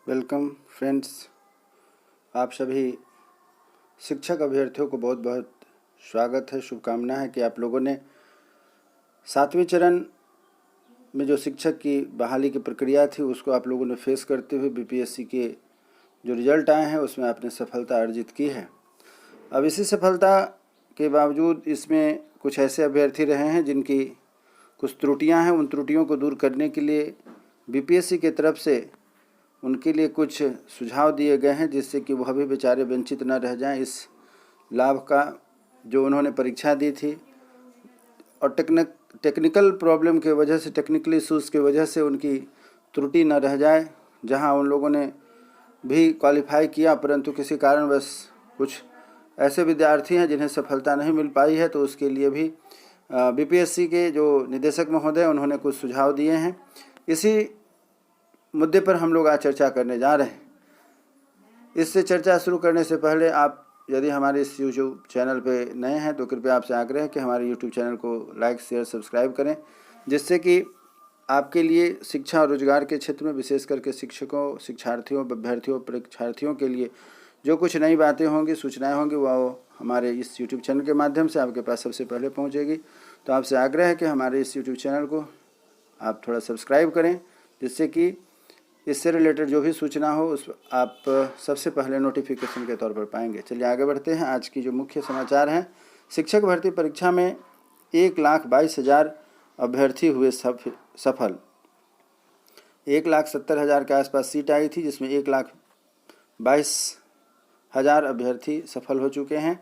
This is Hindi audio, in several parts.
Welcome friends. आप सभी शिक्षक अभ्यर्थियों को बहुत बहुत स्वागत है। शुभकामना है कि आप लोगों ने 7वें चरण में जो शिक्षक की बहाली की प्रक्रिया थी उसको आप लोगों ने फेस करते हुए बीपीएससी के जो रिजल्ट आए हैं उसमें आपने सफलता अर्जित की है। अब इसी सफलता के बावजूद इसमें कुछ ऐसे अभ्यर्थी रहे हैं जिनकी कुछ त्रुटियां हैं। उन त्रुटियों को दूर करने के लिए बीपीएससी की तरफ से उनके लिए कुछ सुझाव दिए गए हैं जिससे कि वह भी बेचारे वंचित न रह जाएं इस लाभ का जो उन्होंने परीक्षा दी थी। और टेक्निकल प्रॉब्लम के वजह से, टेक्निकल इश्यूज़ की वजह से उनकी त्रुटि न रह जाए। जहां उन लोगों ने भी क्वालिफाई किया परंतु किसी कारणवश कुछ ऐसे विद्यार्थी हैं जिन्हें सफलता नहीं मिल पाई है, तो उसके लिए भी बीपीएससी के जो निदेशक महोदय उन्होंने कुछ सुझाव दिए हैं। इसी मुद्दे पर हम लोग आज चर्चा करने जा रहे हैं। इससे चर्चा शुरू करने से पहले आप यदि हमारे इस यूट्यूब चैनल पे नए हैं तो कृपया आपसे आग्रह है कि हमारे यूट्यूब चैनल को लाइक, शेयर, सब्सक्राइब करें, जिससे कि आपके लिए शिक्षा और रोजगार के क्षेत्र में विशेष करके शिक्षकों, शिक्षार्थियों, अभ्यर्थियों, परीक्षार्थियों के लिए जो कुछ नई बातें होंगी, सूचनाएँ होंगी, वह हमारे इस यूट्यूब चैनल के माध्यम से आपके पास सबसे पहले पहुँचेगी। तो आपसे आग्रह है कि हमारे इस यूट्यूब चैनल को आप थोड़ा सब्सक्राइब करें, जिससे कि इससे रिलेटेड जो भी सूचना हो उस आप सबसे पहले नोटिफिकेशन के तौर पर पाएंगे। चलिए आगे बढ़ते हैं। आज की जो मुख्य समाचार हैं, शिक्षक भर्ती परीक्षा में 1,22,000 अभ्यर्थी हुए सफल। 1,70,000 के आसपास सीट आई थी, जिसमें 1,22,000 अभ्यर्थी सफल हो चुके हैं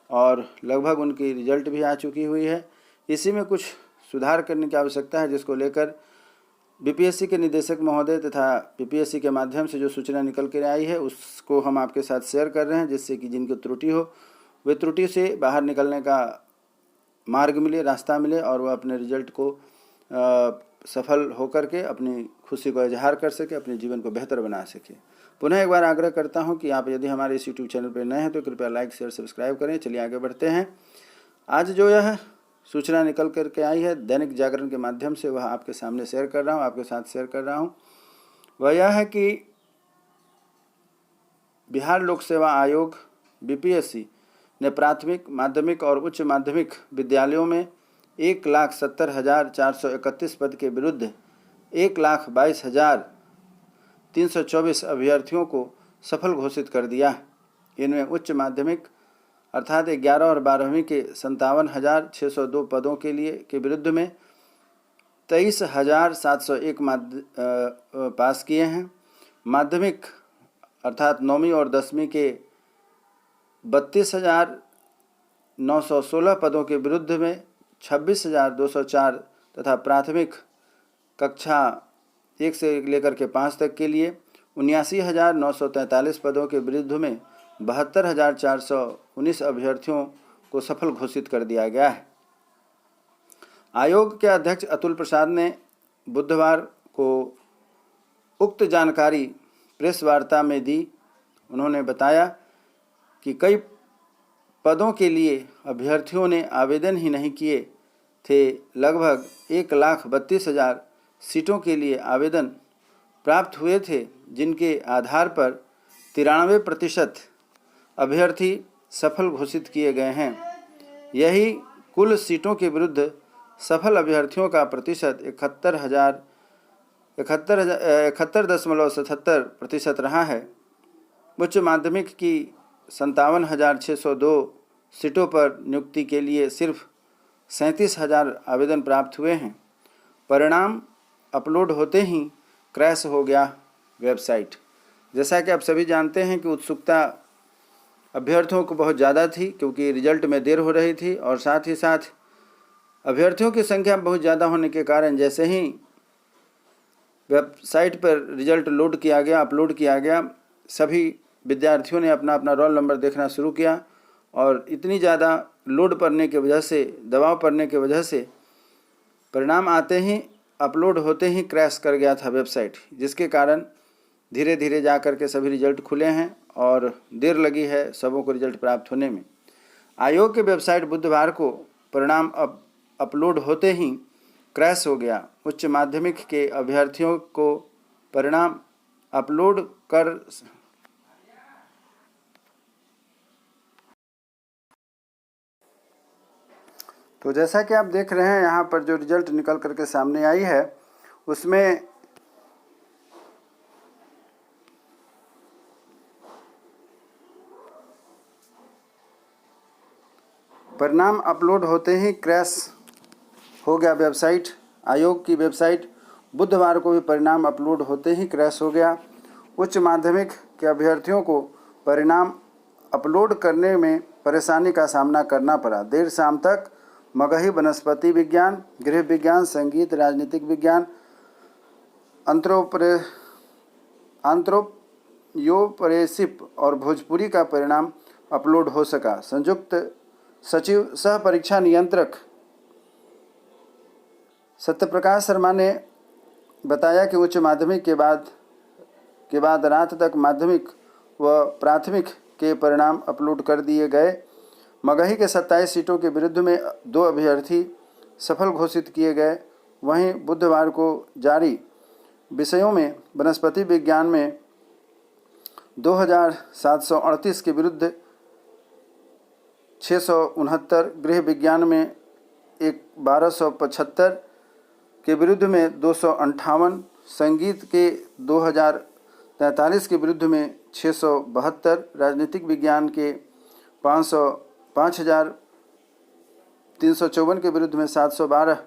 और लगभग उनकी रिजल्ट भी आ चुकी हुई है। इसी में कुछ सुधार करने की आवश्यकता है, जिसको लेकर बीपीएससी के निदेशक महोदय तथा बीपीएससी के माध्यम से जो सूचना निकल कर आई है उसको हम आपके साथ शेयर कर रहे हैं, जिससे कि जिनकी त्रुटि हो वे त्रुटि से बाहर निकलने का मार्ग मिले, रास्ता मिले और वह अपने रिजल्ट को सफल होकर के अपनी खुशी को इजहार कर सके, अपने जीवन को बेहतर बना सके। पुनः एक बार आग्रह करता हूं कि आप यदि हमारे इस यूट्यूब चैनल पर नए हैं तो कृपया लाइक, शेयर, सब्सक्राइब करें। चलिए आगे बढ़ते हैं। आज जो यह सूचना निकल करके आई है दैनिक जागरण के माध्यम से, वह आपके सामने शेयर कर रहा हूँ, आपके साथ शेयर कर रहा हूँ। वह यह है कि बिहार लोक सेवा आयोग बीपीएससी ने प्राथमिक, माध्यमिक और उच्च माध्यमिक विद्यालयों में 1,70,431 पद के विरुद्ध 1,22,324 अभ्यर्थियों को सफल घोषित कर दिया। इनमें उच्च माध्यमिक अर्थात 11 और 12वीं के 57,602 पदों के विरुद्ध में 23,701 पास किए हैं। माध्यमिक अर्थात 9वीं और 10वीं के 32,916 पदों के विरुद्ध में 26,204 तथा प्राथमिक कक्षा 1 से लेकर के 5 तक के लिए 79,943 पदों के विरुद्ध में 72,419 अभ्यर्थियों को सफल घोषित कर दिया गया है। आयोग के अध्यक्ष अतुल प्रसाद ने बुधवार को उक्त जानकारी प्रेस वार्ता में दी। उन्होंने बताया कि कई पदों के लिए अभ्यर्थियों ने आवेदन ही नहीं किए थे। लगभग 1,32,000 सीटों के लिए आवेदन प्राप्त हुए थे, जिनके आधार पर 93% अभ्यर्थी सफल घोषित किए गए हैं। यही कुल सीटों के विरुद्ध सफल अभ्यर्थियों का प्रतिशत 71.77% रहा है। उच्च माध्यमिक की 57,602 सीटों पर नियुक्ति के लिए सिर्फ 37,000 आवेदन प्राप्त हुए हैं। परिणाम अपलोड होते ही क्रैश हो गया वेबसाइट। जैसा कि आप सभी जानते हैं कि उत्सुकता अभ्यर्थियों को बहुत ज़्यादा थी, क्योंकि रिजल्ट में देर हो रही थी और साथ ही साथ अभ्यर्थियों की संख्या बहुत ज़्यादा होने के कारण जैसे ही वेबसाइट पर रिजल्ट लोड किया गया, अपलोड किया गया, सभी विद्यार्थियों ने अपना अपना रोल नंबर देखना शुरू किया और इतनी ज़्यादा लोड पड़ने की वजह से, दबाव पड़ने की वजह से परिणाम आते ही, अपलोड होते ही क्रैश कर गया था वेबसाइट, जिसके कारण धीरे धीरे जा कर के सभी रिजल्ट खुले हैं और देर लगी है सबों को रिजल्ट प्राप्त होने में। आयोग के वेबसाइट बुधवार को परिणाम अपलोड होते ही क्रैश हो गया। उच्च माध्यमिक के अभ्यर्थियों को परिणाम अपलोड कर तो जैसा कि आप देख रहे हैं यहाँ पर जो रिजल्ट निकल करके सामने आई है उसमें परिणाम अपलोड होते ही क्रैश हो गया वेबसाइट। आयोग की वेबसाइट बुधवार को भी परिणाम अपलोड होते ही क्रैश हो गया। उच्च माध्यमिक के अभ्यर्थियों को परिणाम अपलोड करने में परेशानी का सामना करना पड़ा। देर शाम तक मगही वनस्पति विज्ञान, गृह विज्ञान, संगीत, राजनीतिक विज्ञान, एंथ्रोपोरेशिप और भोजपुरी का परिणाम अपलोड हो सका। संयुक्त सचिव सह परीक्षा नियंत्रक सत्यप्रकाश शर्मा ने बताया कि उच्च माध्यमिक के बाद रात तक माध्यमिक व प्राथमिक के परिणाम अपलोड कर दिए गए। मगही के 27 सीटों के विरुद्ध में 2 अभ्यर्थी सफल घोषित किए गए। वहीं बुधवार को जारी विषयों में वनस्पति विज्ञान में 2738 के विरुद्ध 669, गृह विज्ञान में 1275 के विरुद्ध में 258, संगीत के 2043 के विरुद्ध में 672, राजनीतिक विज्ञान के 5354 के विरुद्ध में 712,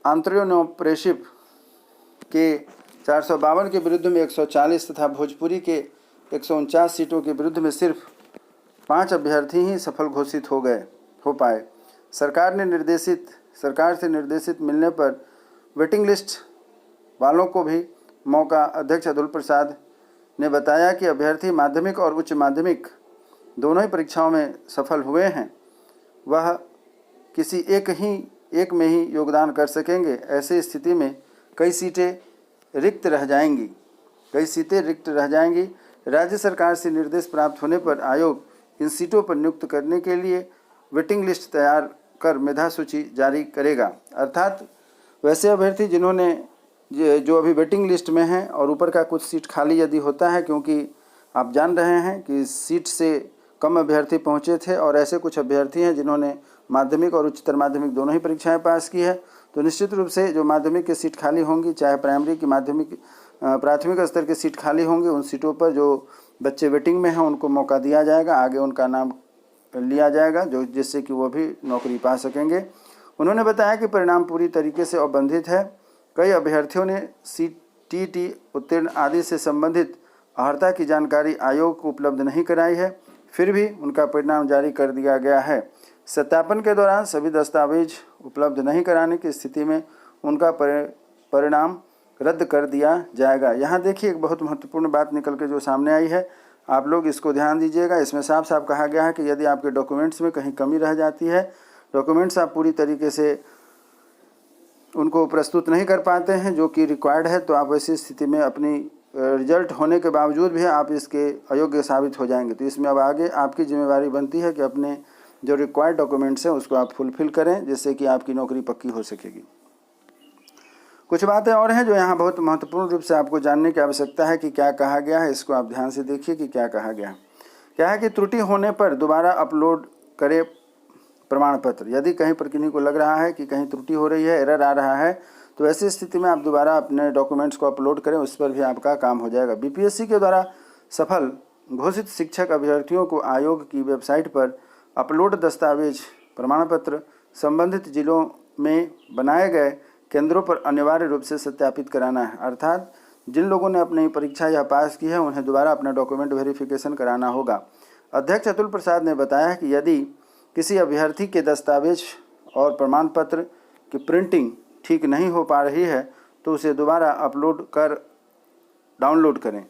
एंथ्रोपोरेशिप के 452 के विरुद्ध में 140 तथा भोजपुरी के 149 सीटों के विरुद्ध में सिर्फ 5 अभ्यर्थी ही सफल घोषित हो पाए। सरकार से निर्देशित मिलने पर वेटिंग लिस्ट वालों को भी मौका। अध्यक्ष अतुल प्रसाद ने बताया कि अभ्यर्थी माध्यमिक और उच्च माध्यमिक दोनों ही परीक्षाओं में सफल हुए हैं। वह किसी एक में ही योगदान कर सकेंगे। ऐसी स्थिति में कई सीटें रिक्त रह जाएंगी। राज्य सरकार से निर्देश प्राप्त होने पर आयोग इन सीटों पर नियुक्त करने के लिए वेटिंग लिस्ट तैयार कर मेधा सूची जारी करेगा। अर्थात वैसे अभ्यर्थी जो अभी वेटिंग लिस्ट में हैं और ऊपर का कुछ सीट खाली यदि होता है, क्योंकि आप जान रहे हैं कि सीट से कम अभ्यर्थी पहुंचे थे और ऐसे कुछ अभ्यर्थी हैं जिन्होंने माध्यमिक और उच्चतर माध्यमिक दोनों ही परीक्षाएं पास की है, तो निश्चित रूप से जो माध्यमिक की सीट खाली होंगी, चाहे प्राइमरी की प्राथमिक स्तर की सीट खाली होंगी, उन सीटों पर जो बच्चे वेटिंग में हैं उनको मौका दिया जाएगा, आगे उनका नाम लिया जाएगा जिससे कि वो भी नौकरी पा सकेंगे। उन्होंने बताया कि परिणाम पूरी तरीके से औपबंधित है। कई अभ्यर्थियों ने CTT उत्तीर्ण आदि से संबंधित अर्हता की जानकारी आयोग को उपलब्ध नहीं कराई है, फिर भी उनका परिणाम जारी कर दिया गया है। सत्यापन के दौरान सभी दस्तावेज उपलब्ध नहीं कराने की स्थिति में उनका परिणाम रद्द कर दिया जाएगा। यहाँ देखिए एक बहुत महत्वपूर्ण बात निकल के जो सामने आई है, आप लोग इसको ध्यान दीजिएगा। इसमें साफ साफ कहा गया है कि यदि आपके डॉक्यूमेंट्स में कहीं कमी रह जाती है, डॉक्यूमेंट्स आप पूरी तरीके से उनको प्रस्तुत नहीं कर पाते हैं जो कि रिक्वायर्ड है, तो आप ऐसी स्थिति में अपनी रिजल्ट होने के बावजूद भी आप इसके अयोग्य साबित हो जाएंगे। तो इसमें अब आगे आपकी जिम्मेवारी बनती है कि अपने जो रिक्वायर्ड डॉक्यूमेंट्स हैं उसको आप फुलफिल करें, जिससे कि आपकी नौकरी पक्की हो सकेगी। कुछ बातें और हैं जो यहाँ बहुत महत्वपूर्ण रूप से आपको जानने की आवश्यकता है कि क्या कहा गया है। इसको आप ध्यान से देखिए कि क्या कहा गया है। क्या है कि त्रुटि होने पर दोबारा अपलोड करें प्रमाण पत्र। यदि कहीं पर किन्हीं को लग रहा है कि कहीं त्रुटि हो रही है, एरर आ रहा है, तो ऐसी स्थिति में आप दोबारा अपने डॉक्यूमेंट्स को अपलोड करें, उस पर भी आपका काम हो जाएगा। BPSC के द्वारा सफल घोषित शिक्षक अभ्यर्थियों को आयोग की वेबसाइट पर अपलोड दस्तावेज प्रमाण पत्र संबंधित जिलों में बनाए गए केंद्रों पर अनिवार्य रूप से सत्यापित कराना है। अर्थात जिन लोगों ने अपनी परीक्षा या पास की है उन्हें दोबारा अपना डॉक्यूमेंट वेरिफिकेशन कराना होगा। अध्यक्ष अतुल प्रसाद ने बताया कि यदि किसी अभ्यर्थी के दस्तावेज और प्रमाण पत्र की प्रिंटिंग ठीक नहीं हो पा रही है तो उसे दोबारा अपलोड कर डाउनलोड करें।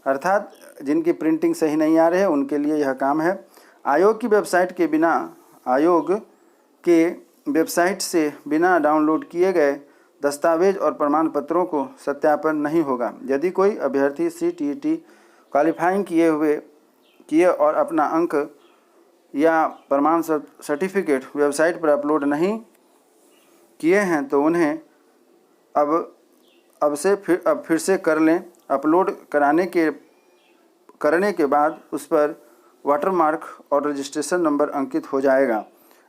अर्थात जिनकी प्रिंटिंग सही नहीं आ रही है उनके लिए यह काम है। आयोग की वेबसाइट से बिना डाउनलोड किए गए दस्तावेज और प्रमाण पत्रों को सत्यापन नहीं होगा। यदि कोई अभ्यर्थी CTT क्वालिफाइंग किए और अपना अंक या प्रमाण सर्टिफिकेट वेबसाइट पर अपलोड नहीं किए हैं तो उन्हें अब फिर से कर लें। अपलोड करने के बाद उस पर वाटरमार्क और रजिस्ट्रेशन नंबर अंकित हो जाएगा।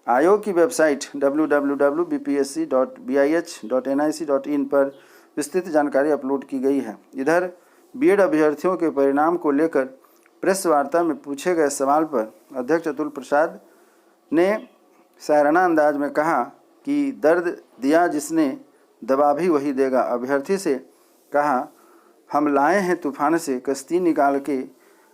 आयोग की वेबसाइट www.bpsc.bih.nic.in पर विस्तृत जानकारी अपलोड की गई है। इधर बीएड अभ्यर्थियों के परिणाम को लेकर प्रेस वार्ता में पूछे गए सवाल पर अध्यक्ष अतुल प्रसाद ने शायराना अंदाज में कहा कि दर्द दिया जिसने दवा भी वही देगा। अभ्यर्थी से कहा, हम लाए हैं तूफान से कश्ती निकाल के।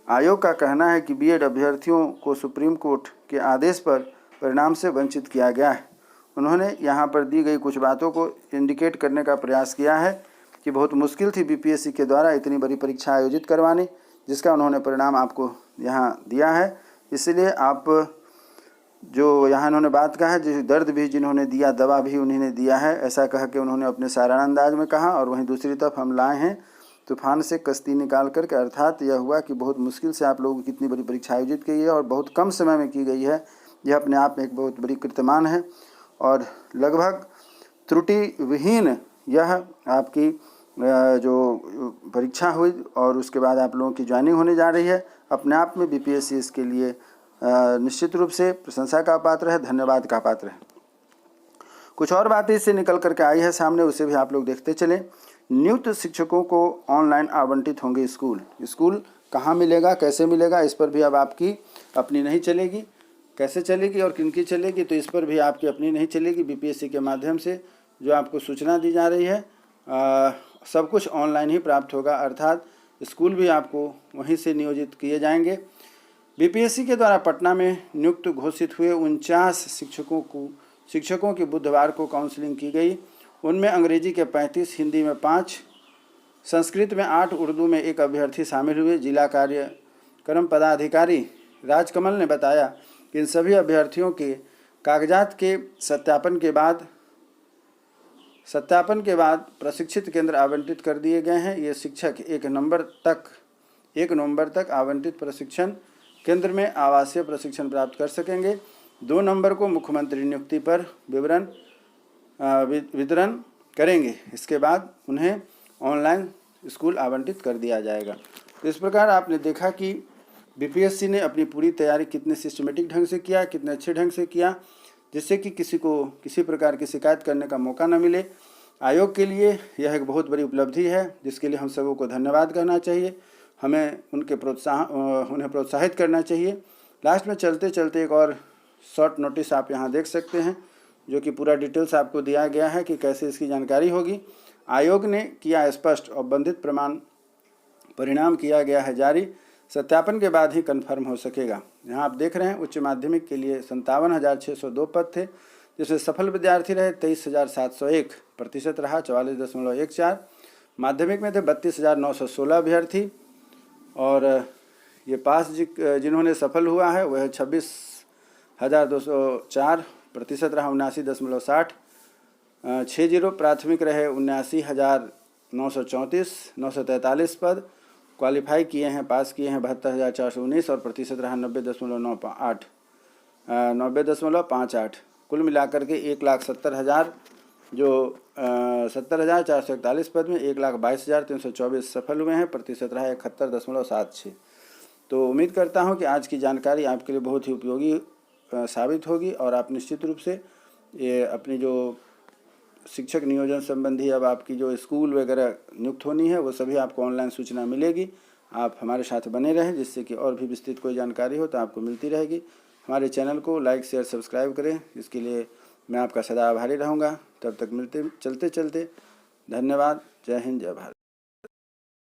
आयोग का कहना है कि बीएड अभ्यर्थियों को सुप्रीम कोर्ट के आदेश पर परिणाम से वंचित किया गया है। उन्होंने यहाँ पर दी गई कुछ बातों को इंडिकेट करने का प्रयास किया है कि बहुत मुश्किल थी बीपीएससी के द्वारा इतनी बड़ी परीक्षा आयोजित करवानी, जिसका उन्होंने परिणाम आपको यहाँ दिया है। इसलिए आप जो यहाँ उन्होंने बात कहा है, जो दर्द भी जिन्होंने दिया दवा भी उन्होंने दिया है, ऐसा कह के उन्होंने अपने शायराना अंदाज में कहा। और वहीं दूसरी तरफ हम लाए हैं तूफान से कश्ती निकाल करके, अर्थात यह हुआ कि बहुत मुश्किल से आप लोगों की इतनी बड़ी परीक्षा आयोजित की है और बहुत कम समय में की गई है। यह अपने आप में एक बहुत बड़ी कीर्तिमान है और लगभग त्रुटि विहीन यह आपकी जो परीक्षा हुई और उसके बाद आप लोगों की ज्वाइनिंग होने जा रही है। अपने आप में बीपीएससी इसके लिए निश्चित रूप से प्रशंसा का पात्र है, धन्यवाद का पात्र है। कुछ और बातें इससे निकल करके आई है सामने, उसे भी आप लोग देखते चलें। नियुक्त शिक्षकों को ऑनलाइन आवंटित होंगे स्कूल कहाँ मिलेगा, कैसे मिलेगा, इस पर भी अब आपकी अपनी नहीं चलेगी। कैसे चलेगी और किनकी चलेगी, तो इस पर भी आपकी अपनी नहीं चलेगी। बीपीएससी के माध्यम से जो आपको सूचना दी जा रही है सब कुछ ऑनलाइन ही प्राप्त होगा, अर्थात स्कूल भी आपको वहीं से नियोजित किए जाएंगे। बीपीएससी के द्वारा पटना में नियुक्त घोषित हुए 49 शिक्षकों की बुधवार को काउंसलिंग की गई। उनमें अंग्रेजी के 35, हिंदी में 5, संस्कृत में 8, उर्दू में 1 अभ्यर्थी शामिल हुए। जिला कार्यक्रम पदाधिकारी राजकमल ने बताया कि इन सभी अभ्यर्थियों के कागजात के सत्यापन के बाद प्रशिक्षित केंद्र आवंटित कर दिए गए हैं। ये शिक्षक 1 नवंबर तक आवंटित प्रशिक्षण केंद्र में आवासीय प्रशिक्षण प्राप्त कर सकेंगे। 2 नवंबर को मुख्यमंत्री नियुक्ति पर वितरण करेंगे। इसके बाद उन्हें ऑनलाइन स्कूल आवंटित कर दिया जाएगा। तो इस प्रकार आपने देखा कि बीपीएससी ने अपनी पूरी तैयारी कितने सिस्टमेटिक ढंग से किया, कितने अच्छे ढंग से किया, जिससे कि किसी को किसी प्रकार की शिकायत करने का मौका न मिले। आयोग के लिए यह एक बहुत बड़ी उपलब्धि है, जिसके लिए हम सबों को धन्यवाद करना चाहिए। हमें उन्हें प्रोत्साहित करना चाहिए। लास्ट में चलते चलते एक और शॉर्ट नोटिस आप यहाँ देख सकते हैं, जो कि पूरा डिटेल्स आपको दिया गया है कि कैसे इसकी जानकारी होगी। आयोग ने किया स्पष्ट और बंधित परिणाम किया गया है जारी, सत्यापन के बाद ही कन्फर्म हो सकेगा। यहाँ आप देख रहे हैं उच्च माध्यमिक के लिए 57,602 पद थे, जिसमें सफल विद्यार्थी रहे 23,701, प्रतिशत रहा 44.14। माध्यमिक में थे 32,916 अभ्यर्थी और ये पास जिन्होंने सफल हुआ है वह 26,204, प्रतिशत रहा 79.60। 60 प्राथमिक रहे 79,934, 943 पद। क्वालिफाई किए हैं, पास किए हैं 72,419 और प्रतिशत रहा 90.58। कुल मिलाकर के 1,70,000 जो 70,441 पद में 1,22,324 सफल हुए हैं, प्रतिशत रहा 71.76। तो उम्मीद करता हूं कि आज की जानकारी आपके लिए बहुत ही उपयोगी साबित होगी और आप निश्चित रूप से ये अपनी जो शिक्षक नियोजन संबंधी अब आपकी जो स्कूल वगैरह नियुक्त होनी है वो सभी आपको ऑनलाइन सूचना मिलेगी। आप हमारे साथ बने रहें, जिससे कि और भी विस्तृत कोई जानकारी हो तो आपको मिलती रहेगी। हमारे चैनल को लाइक शेयर सब्सक्राइब करें, इसके लिए मैं आपका सदा आभारी रहूँगा। तब तक चलते धन्यवाद। जय हिंद, जय भारत।